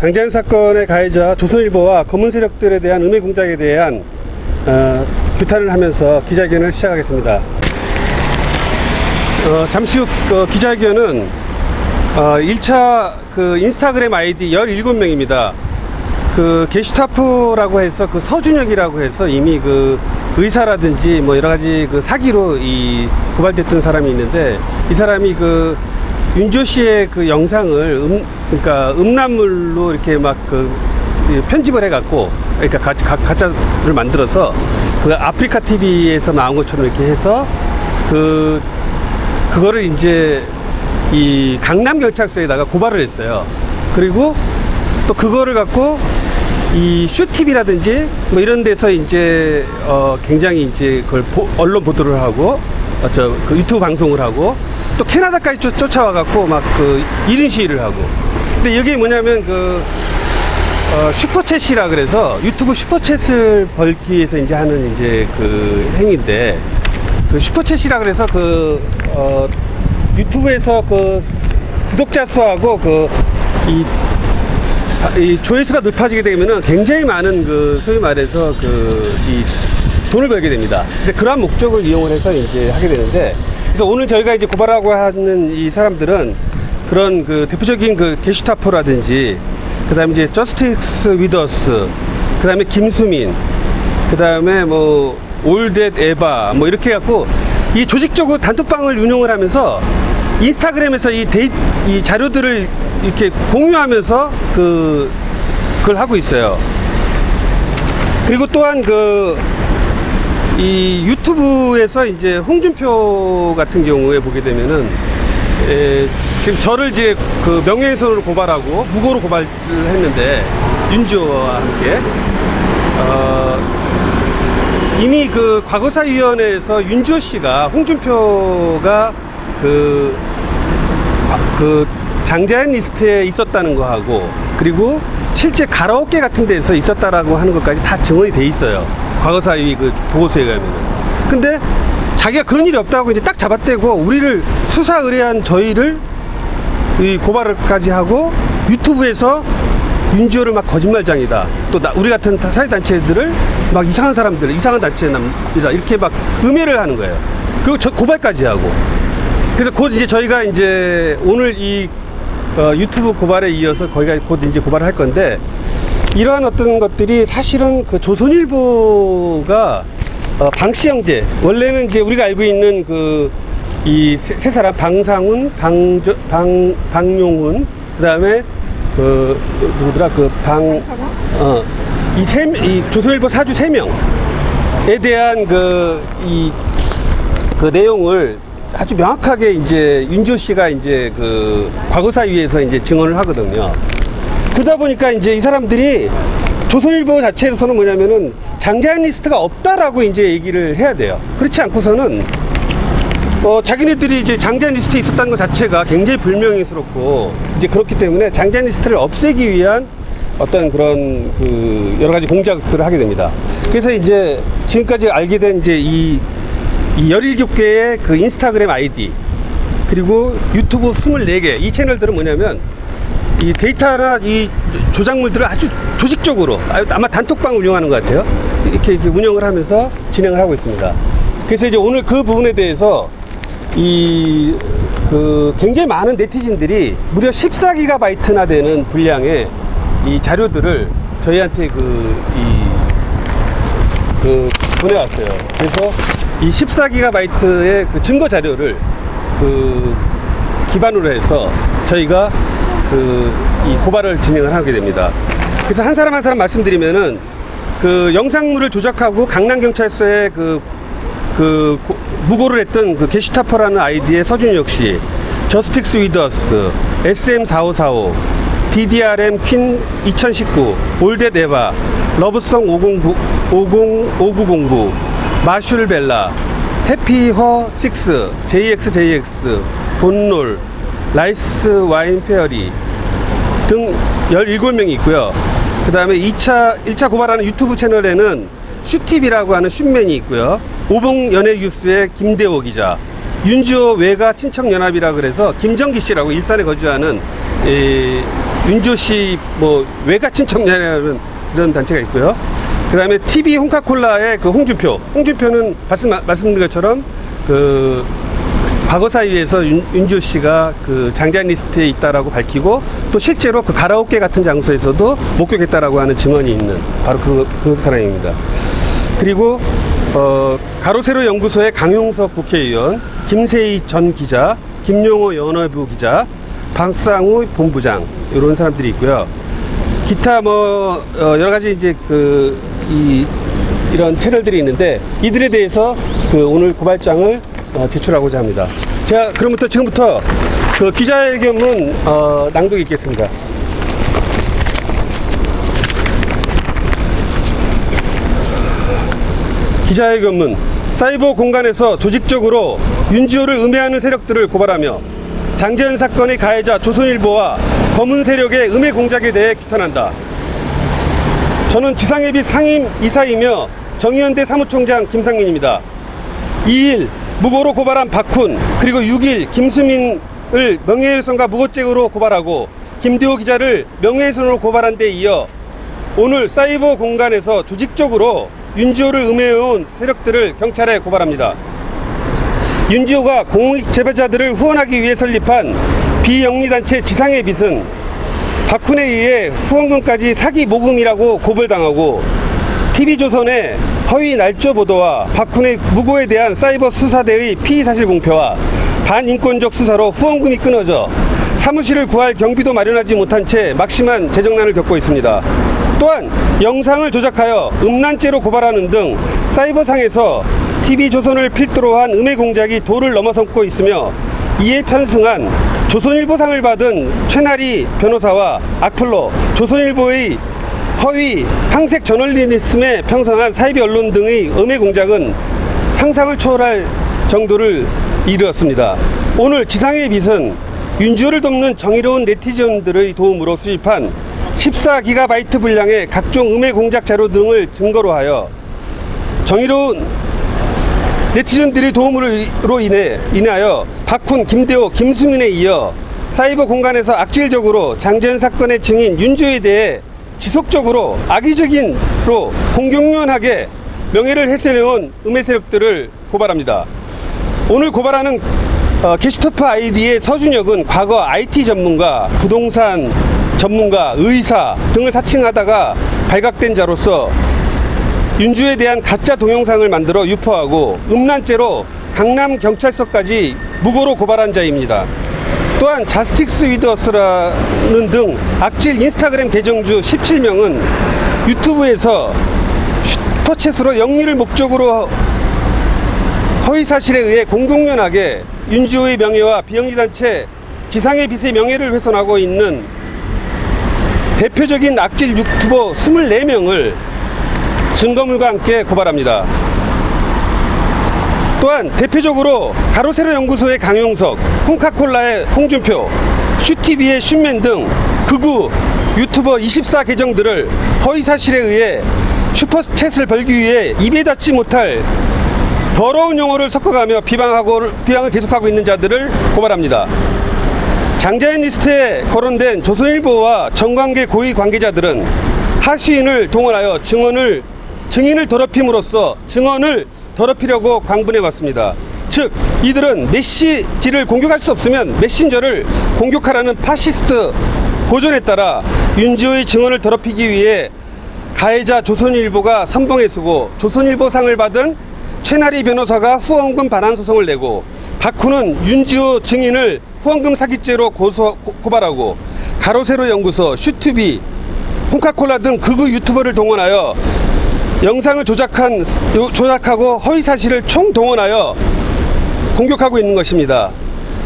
장자연 사건의 가해자 조선일보와 검은 세력들에 대한 음해 공작에 대한 규탄을 하면서 기자회견을 시작하겠습니다. 잠시 후 기자회견은 1차 인스타그램 아이디 17명입니다. 게슈타포라고 해서 서준혁이라고 해서 이미 의사라든지 뭐 여러가지 사기로 고발됐던 사람이 있는데, 이 사람이 윤지호 씨의 영상을 그러니까 음란물로 이렇게 막 편집을 해갖고, 그러니까 가짜를 만들어서 아프리카 TV에서 나온 것처럼 이렇게 해서 그거를 이제 이 강남경찰서에다가 고발을 했어요. 그리고 또 그거를 갖고 이 슈TV라든지 뭐 이런 데서 이제 굉장히 이제 그걸 언론 보도를 하고 유튜브 방송을 하고, 또 캐나다까지 쫓아와 갖고 막 1인 시위를 하고. 근데 여기 뭐냐면 슈퍼챗이라 그래서 유튜브 슈퍼챗을 벌기 위해서 이제 하는 이제 행위인데, 슈퍼챗이라 그래서 유튜브에서 구독자 수하고 이 조회수가 높아지게 되면은 굉장히 많은 소위 말해서 이 돈을 벌게 됩니다. 근데 그러한 목적을 이용을 해서 이제 하게 되는데, 그래서 오늘 저희가 이제 고발하고 하는 이 사람들은 그런 대표적인 게슈타포라든지, 그 다음에 이제 저스티스 위더스, 그 다음에 김수민, 그 다음에 뭐 올댓 에바 뭐 이렇게 해갖고 이 조직적으로 단톡방을 운영을 하면서 인스타그램에서 이 자료들을 이렇게 공유하면서 그걸 하고 있어요. 그리고 또한 이 유튜브에서 이제 홍준표 같은 경우에 보게 되면은 지금 저를 이제 명예훼손으로 고발하고 무고로 고발을 했는데, 윤지호와 함께 이미 과거사위원회에서 윤지호 씨가 홍준표가 장자연 리스트에 있었다는 거 하고, 그리고 실제 가라오케 같은 데서 있었다라고 하는 것까지 다 증언이 돼 있어요. 과거사위 보고서에 가면은. 근데 자기가 그런 일이 없다고 이제 딱 잡아떼고 우리를 수사 의뢰한 저희를 고발을까지 하고, 유튜브에서 윤지호를 막 거짓말장이다, 또 우리 같은 사회단체들을 막 이상한 사람들, 이상한 단체입니다, 이렇게 막 음해를 하는 거예요. 그리고 고발까지 하고. 그래서 곧 이제 저희가 이제 오늘 이 유튜브 고발에 이어서 거기가 곧 이제 고발을 할 건데, 이러한 어떤 것들이 사실은 조선일보가 방씨 형제, 원래는 이제 우리가 알고 있는 이 세 사람, 방상훈, 방용훈, 그 다음에 누구더라, 이 조선일보 사주 3명에 대한 내용을 아주 명확하게 이제 윤지호 씨가 이제 과거사위에서 이제 증언을 하거든요. 그러다 보니까 이제 이 사람들이 조선일보 자체에서는 뭐냐면은 장자연 리스트가 없다라고 이제 얘기를 해야 돼요. 그렇지 않고서는 자기네들이 이제 장자연 리스트에 있었다는 것 자체가 굉장히 불명예스럽고, 이제 그렇기 때문에 장자연 리스트를 없애기 위한 어떤 그런 여러 가지 공작들을 하게 됩니다. 그래서 이제 지금까지 알게 된 이제 이 17개의 인스타그램 아이디, 그리고 유튜브 24개, 이 채널들은 뭐냐면 이 데이터나 이 조작물들을 아주 조직적으로, 아마 단톡방을 운영하는 것 같아요. 이렇게 운영을 하면서 진행을 하고 있습니다. 그래서 이제 오늘 그 부분에 대해서 굉장히 많은 네티즌들이 무려 14GB나 되는 분량의 이 자료들을 저희한테 보내왔어요. 그래서 이 14GB의 증거 자료를 기반으로 해서 저희가 이 고발을 진행을 하게 됩니다. 그래서 한 사람 한 사람 말씀드리면은 영상물을 조작하고 강남경찰서에 무고를 했던 게슈타포라는 아이디의 서준혁 씨, 저스틱스 위더스, SM4545, DDRM 퀸 2019, 올댓 에바, 러브송 5909, 마슐 벨라, 해피허 6, JXJX, 본롤, 라이스 와인 페어리 등 17명이 있고요. 그 다음에 1차 고발하는 유튜브 채널에는 슈TV라고 하는 슈맨이 있고요. 오봉연예뉴스의 김대호 기자, 윤지호 외가 친척연합이라 그래서 김정기 씨라고 일산에 거주하는 윤지호 씨 뭐 외가 친척이라는 이런 단체가 있고요. 그 다음에 TV 홍카콜라의 그 홍준표는 말씀드린 것처럼 그 과거사위에서 윤지호 씨가 그 장자인 리스트에 있다라고 밝히고, 또 실제로 그 가라오케 같은 장소에서도 목격했다라고 하는 증언이 있는 바로 그 사람입니다. 그리고 가로세로 연구소의 강용석 국회의원, 김세희 전 기자, 김용호 연예부 기자, 박상우 본부장, 이런 사람들이 있고요. 기타 뭐 여러 가지 이제 이런 채널들이 있는데, 이들에 대해서 오늘 고발장을 제출하고자 합니다. 제가 그럼부터 지금부터 그 기자회견문 낭독이 있겠습니다. 기자회견문. 사이버 공간에서 조직적으로 윤지호를 음해하는 세력들을 고발하며 장제연 사건의 가해자 조선일보와 검은 세력의 음해 공작에 대해 규탄한다. 저는 지상예비 상임 이사이며 정의연대 사무총장 김상민입니다. 2일 무고로 고발한 박훈, 그리고 6일 김수민을 명예훼손과 무고죄로 고발하고 김대호 기자를 명예훼손으로 고발한 데 이어 오늘 사이버 공간에서 조직적으로 윤지호를 음해해온 세력들을 경찰에 고발합니다. 윤지호가 공익 재배자들을 후원하기 위해 설립한 비영리단체 지상의 빛은 박훈에 의해 후원금까지 사기 모금이라고 고발당하고, TV조선의 허위 날조 보도와 박훈의 무고에 대한 사이버 수사대의 피의사실 공표와 반인권적 수사로 후원금이 끊어져 사무실을 구할 경비도 마련하지 못한 채 막심한 재정난을 겪고 있습니다. 또한 영상을 조작하여 음란죄로 고발하는 등 사이버상에서 TV조선을 필두로 한 음해 공작이 도를 넘어서고 있으며, 이에 편승한 조선일보상을 받은 최나리 변호사와 악플로 조선일보의 허위 항색 저널리즘에 편성한 사이비 언론 등의 음해 공작은 상상을 초월할 정도를 이르렀습니다. 오늘 지상의 빛은 윤지호를 돕는 정의로운 네티즌들의 도움으로 수집한 14GB 분량의 각종 음해 공작 자료 등을 증거로 하여 정의로운 네티즌들의 도움으로 인하여 박훈, 김대호, 김수민에 이어 사이버 공간에서 악질적으로 장제연 사건의 증인 윤지호에 대해 지속적으로 악의적인로 공공연하게 명예를 해세해온 음해 세력들을 고발합니다. 오늘 고발하는 게시토프 아이디의 서준혁은 과거 IT 전문가, 부동산 전문가, 의사 등을 사칭하다가 발각된 자로서 윤지호에 대한 가짜 동영상을 만들어 유포하고 음란죄로 강남경찰서까지 무고로 고발한 자입니다. 또한 자스틱스 위드 어스라는 등 악질 인스타그램 계정주 17명은 유튜브에서 슈퍼챗으로 영리를 목적으로 허위사실에 의해 공공연하게 윤지호의 명예와 비영리단체 지상의 빛의 명예를 훼손하고 있는 대표적인 악질 유튜버 24명을 증거물과 함께 고발합니다. 또한 대표적으로 가로세로 연구소의 강용석, 홍카콜라의 홍준표, 슈TV의 슌맨 등 극우 유튜버 24 계정들을 허위사실에 의해 슈퍼챗을 벌기 위해 입에 닿지 못할 더러운 용어를 섞어가며 비방을 계속하고 있는 자들을 고발합니다. 장자연 리스트에 거론된 조선일보와 정관계 고위 관계자들은 하수인을 동원하여 증인을 더럽힘으로써 증언을 더럽히려고 광분해 왔습니다. 즉 이들은 메시지를 공격할 수 없으면 메신저를 공격하라는 파시스트 고전에 따라 윤지호의 증언을 더럽히기 위해 가해자 조선일보가 선봉에 서고 조선일보상을 받은 최나리 변호사가 후원금 반환 소송을 내고, 박훈은 윤지호 증인을 후원금 사기죄로 고발하고, 가로세로 연구소, 슈TV, 홍카콜라 등 극우 유튜버를 동원하여 영상을 조작하고 허위사실을 총동원하여 공격하고 있는 것입니다.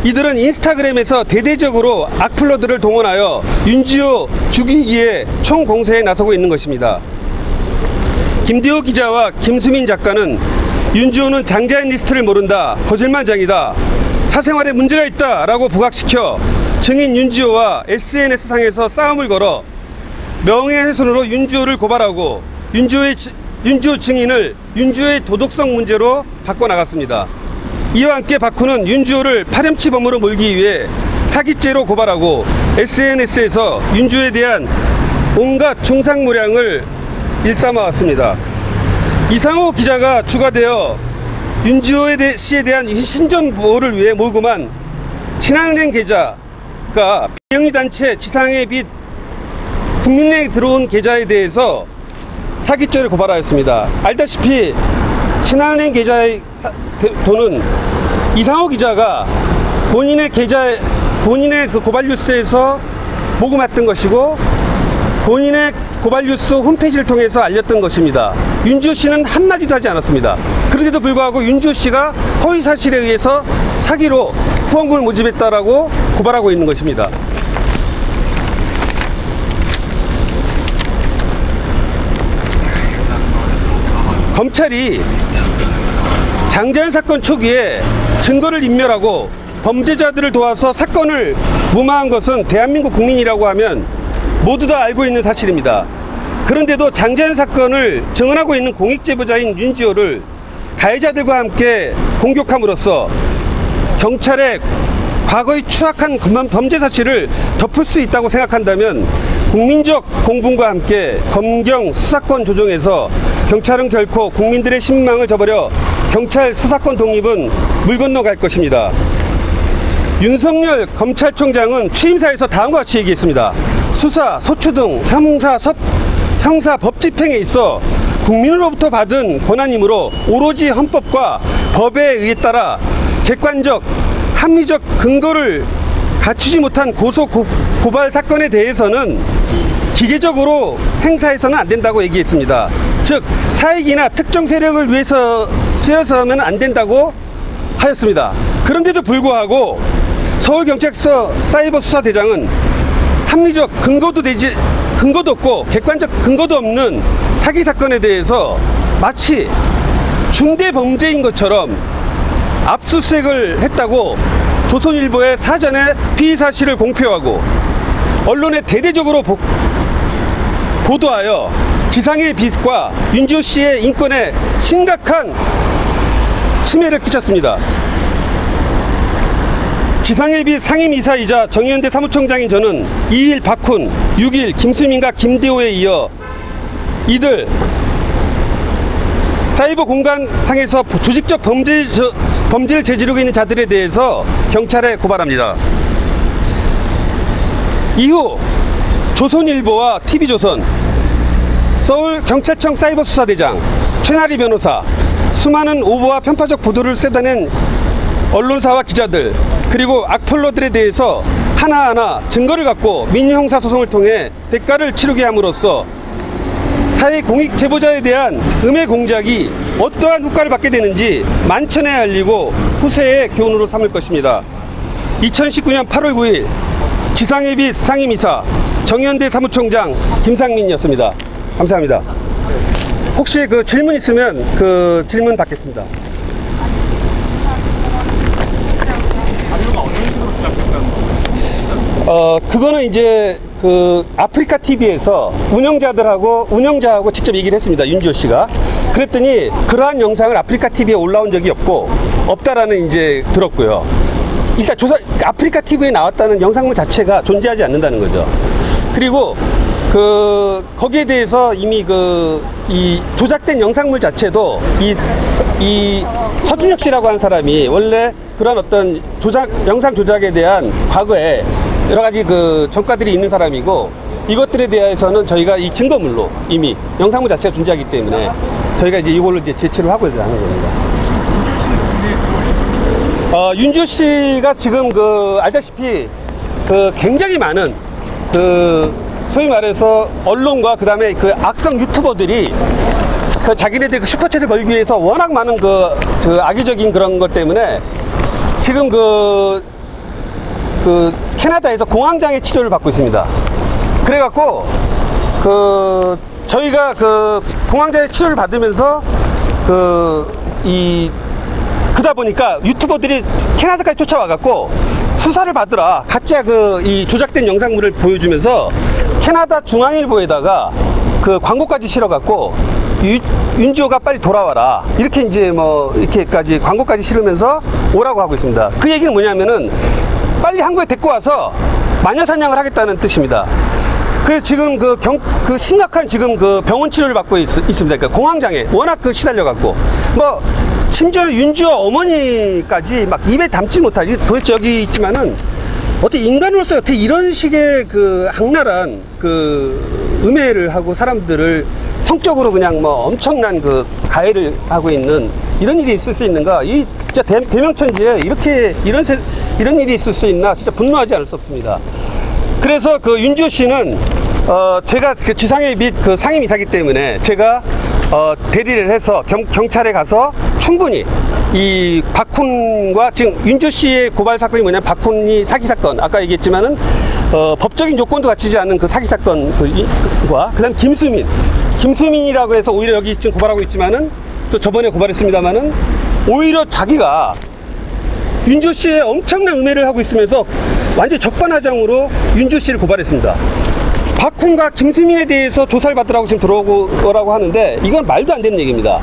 이들은 인스타그램에서 대대적으로 악플러들을 동원하여 윤지호 죽이기에 총공세에 나서고 있는 것입니다. 김대호 기자와 김수민 작가는 윤지호는 장자연 리스트를 모른다, 거짓말장이다, 사생활에 문제가 있다 라고 부각시켜 증인 윤지호와 SNS상에서 싸움을 걸어 명예훼손으로 윤지호를 고발하고 윤지호 증인을 윤지호의 도덕성 문제로 바꿔나갔습니다. 이와 함께 박훈은 윤지호를 파렴치범으로 몰기 위해 사기죄로 고발하고 SNS에서 윤주호에 대한 온갖 중상모략을 일삼아왔습니다. 이상호 기자가 추가되어 윤주호 씨에 대한 신변보호를 위해 모금한 신한은행 계좌가 비영리단체 지상의 빛 국민은행에 들어온 계좌에 대해서 사기죄를 고발하였습니다. 알다시피 신한은행 계좌의 돈은 이상호 기자가 본인의 그 고발뉴스에서 모금했던 것이고 본인의 고발뉴스 홈페이지를 통해서 알렸던 것입니다. 윤주호 씨는 한마디도 하지 않았습니다. 그런데도 불구하고 윤주호 씨가 허위사실에 의해서 사기로 후원금을 모집했다라고 고발하고 있는 것입니다. 검찰이 장자연 사건 초기에 증거를 인멸하고 범죄자들을 도와서 사건을 무마한 것은 대한민국 국민이라고 하면 모두 다 알고 있는 사실입니다. 그런데도 장자연 사건을 증언하고 있는 공익제보자인 윤주호를 가해자들과 함께 공격함으로써 경찰의 과거의 추악한 범죄 사실을 덮을 수 있다고 생각한다면 국민적 공분과 함께 검경 수사권 조정에서 경찰은 결코 국민들의 신망을 저버려 경찰 수사권 독립은 물 건너갈 것입니다. 윤석열 검찰총장은 취임사에서 다음과 같이 얘기했습니다. 수사, 소추 등 형사 법 집행에 있어 국민으로부터 받은 권한이므로 오로지 헌법과 법에 의해 따라 객관적, 합리적 근거를 갖추지 못한 고발 사건에 대해서는 기계적으로 행사해서는 안 된다고 얘기했습니다. 즉 사익이나 특정 세력을 위해서 쓰여서는 안 된다고 하였습니다. 그런데도 불구하고 서울경찰서 사이버수사대장은 합리적 근거도 없고 객관적 근거도 없는 사기 사건에 대해서 마치 중대범죄인 것처럼 압수수색을 했다고 조선일보에 사전에 피의 사실을 공표하고 언론에 대대적으로 보도하여 지상의 빛과 윤주호 씨의 인권에 심각한 침해를 끼쳤습니다. 지상의 빛 상임이사이자 정의연대 사무총장인 저는 2일 박훈, 6일 김수민과 김대호에 이어 이들 사이버 공간상에서 조직적 범죄를 저지르고 있는 자들에 대해서 경찰에 고발합니다. 이후 조선일보와 TV조선, 서울경찰청 사이버수사대장, 최나리 변호사, 수많은 오보와 편파적 보도를 쏟아낸 언론사와 기자들, 그리고 악플러들에 대해서 하나하나 증거를 갖고 민형사소송을 통해 대가를 치르게 함으로써 사회 공익 제보자에 대한 음해 공작이 어떠한 효과를 받게 되는지 만천에 알리고 후세의 교훈으로 삼을 것입니다. 2019년 8월 9일 지상의 빛 상임이사 정의연대 사무총장 김상민이었습니다. 감사합니다. 혹시 그 질문 있으면 그 질문 받겠습니다. 그거는 이제 그 아프리카 TV에서 운영자하고 직접 얘기를 했습니다. 윤주호 씨가. 그랬더니 그러한 영상을 아프리카 TV에 올라온 적이 없다라는 이제 들었고요. 일단 아프리카 TV에 나왔다는 영상물 자체가 존재하지 않는다는 거죠. 그리고 거기에 대해서 이미 이 조작된 영상물 자체도 이 서준혁 씨라고 하는 사람이 원래 그런 어떤 영상 조작에 대한 과거에 여러 가지 전과들이 있는 사람이고, 이것들에 대해서는 저희가 이 증거물로 이미 영상물 자체가 존재하기 때문에 저희가 이제 이걸로 이제 제출을 하고 있는 겁니다. 윤주호 씨가 지금 알다시피 굉장히 많은 소위 말해서 언론과 그다음에 악성 유튜버들이 자기네들 슈퍼챗을 벌기 위해서 워낙 많은 악의적인 그런 것 때문에 지금 캐나다에서 공황장애 치료를 받고 있습니다. 그래갖고 저희가 공황장애 치료를 받으면서 그러다 보니까 유튜버들이 캐나다까지 쫓아와갖고 수사를 받으라, 가짜 이 조작된 영상물을 보여주면서 캐나다 중앙일보에다가 광고까지 실어갖고 윤주호가 빨리 돌아와라, 이렇게 이제 이렇게까지 광고까지 실으면서 오라고 하고 있습니다. 그 얘기는 뭐냐면은 빨리 한국에 데리고 와서 마녀 사냥을 하겠다는 뜻입니다. 그래서 지금 그 심각한 지금 그 병원 치료를 받고 있습니다. 그러니까 공황장애 워낙 그 시달려갖고 뭐 심지어 윤주어 어머니까지 막 입에 담지 못하지. 도대체 여기 있지만은 어떻게 인간으로서 어떻게 이런 식의 그 악랄한 그 음해를 하고 사람들을 성적으로 그냥 뭐 엄청난 그 가해를 하고 있는 이런 일이 있을 수 있는가? 이 진짜 대명천지에 이런 일이 있을 수 있나? 진짜 분노하지 않을 수 없습니다. 그래서 그 윤주호 씨는 제가 그 지상해 및 그 상임이사기 때문에 제가 대리를 해서 경찰에 가서 충분히 이 박훈과 지금 윤주호 씨의 고발 사건이 뭐냐면 박훈이 사기 사건, 아까 얘기했지만은 법적인 요건도 갖추지 않은 그 사기 사건 그와 그다음 김수민이라고 해서 오히려 여기 지금 고발하고 있지만은 또 저번에 고발했습니다만은 오히려 자기가 윤주호 씨의 엄청난 음해를 하고 있으면서 완전히 적반하장으로 윤주호 씨를 고발했습니다. 박훈과 김수민에 대해서 조사를 받으라고 지금 들어오라고 하는데 이건 말도 안 되는 얘기입니다.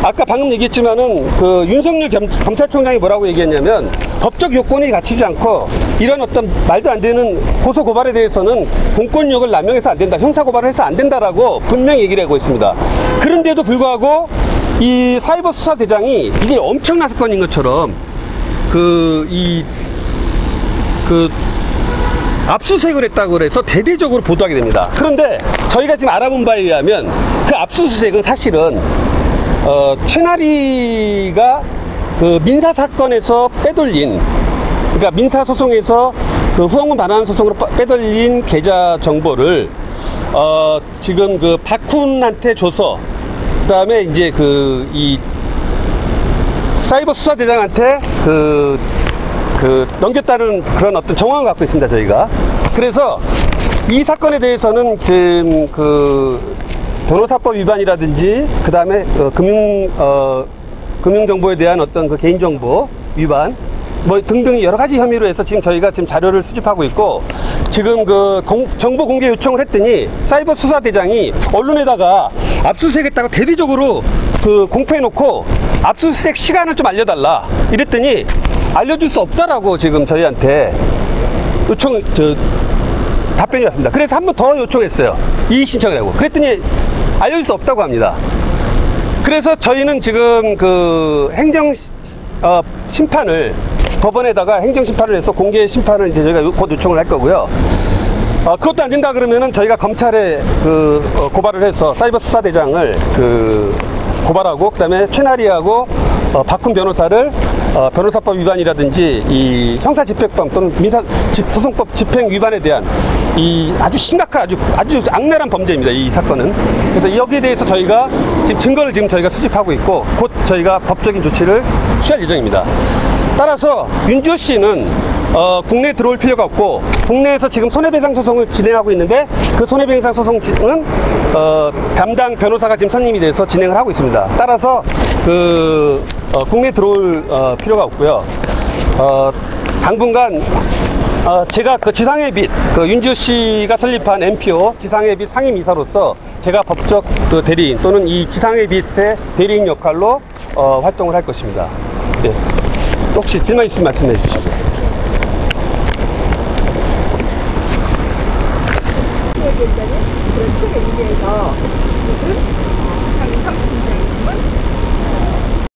아까 방금 얘기했지만은 그 윤석열 검찰총장이 뭐라고 얘기했냐면 법적 요건이 갖추지 않고 이런 어떤 말도 안 되는 고소 고발에 대해서는 공권력을 남용해서 안 된다, 형사 고발을 해서 안 된다라고 분명히 얘기를 하고 있습니다. 그런데도 불구하고 이 사이버 수사대장이 이게 엄청난 사건인 것처럼 압수수색을 했다고 그래서 대대적으로 보도하게 됩니다. 그런데 저희가 지금 알아본 바에 의하면 그 압수수색은 사실은 최나리가 그 민사사건에서 빼돌린, 그러니까 민사소송에서 그 후원금 반환 소송으로 빼돌린 계좌 정보를 지금 그 박훈한테 줘서 그 다음에 이제 이 사이버 수사대장한테 넘겼다는 그런 어떤 정황을 갖고 있습니다, 저희가. 그래서 이 사건에 대해서는 지금 변호사법 위반이라든지, 그 다음에 금융정보에 대한 어떤 그 개인정보 위반, 뭐 등등 여러 가지 혐의로 해서 지금 저희가 지금 자료를 수집하고 있고, 지금 정보 공개 요청을 했더니 사이버 수사대장이 언론에다가 압수수색했다고 대대적으로 공표해놓고 압수수색 시간을 좀 알려달라 이랬더니 알려줄 수 없다라고 지금 저희한테 답변이 왔습니다. 그래서 한 번 더 요청했어요. 이의 신청을 하고. 그랬더니 알려줄 수 없다고 합니다. 그래서 저희는 지금 심판을 법원에다가 행정심판을 해서 공개 심판을 이제 저희가 곧 요청을 할 거고요. 그것도 안 된다 그러면은 저희가 검찰에 고발을 해서 사이버 수사대장을 고발하고, 그 다음에 최나리하고 박훈 변호사를 변호사법 위반이라든지 이 형사집행법 또는 민사소송법 집행 위반에 대한 이 아주 심각한 아주 악랄한 범죄입니다, 이 사건은. 그래서 여기에 대해서 저희가 지금 증거를 저희가 수집하고 있고 곧 저희가 법적인 조치를 취할 예정입니다. 따라서 윤주호 씨는 국내에 들어올 필요가 없고, 국내에서 지금 손해배상 소송을 진행하고 있는데 그 손해배상 소송은 담당 변호사가 지금 선임이 돼서 진행을 하고 있습니다. 따라서 국내에 들어올 필요가 없고요. 당분간 제가 지상의 빛, 윤주호 씨가 설립한 NPO 지상의 빛 상임이사로서 제가 법적 대리인 또는 이 지상의 빛의 대리인 역할로 활동을 할 것입니다. 네. 혹시 질문 있으면 말씀해 주시죠. 그런 책에 의해서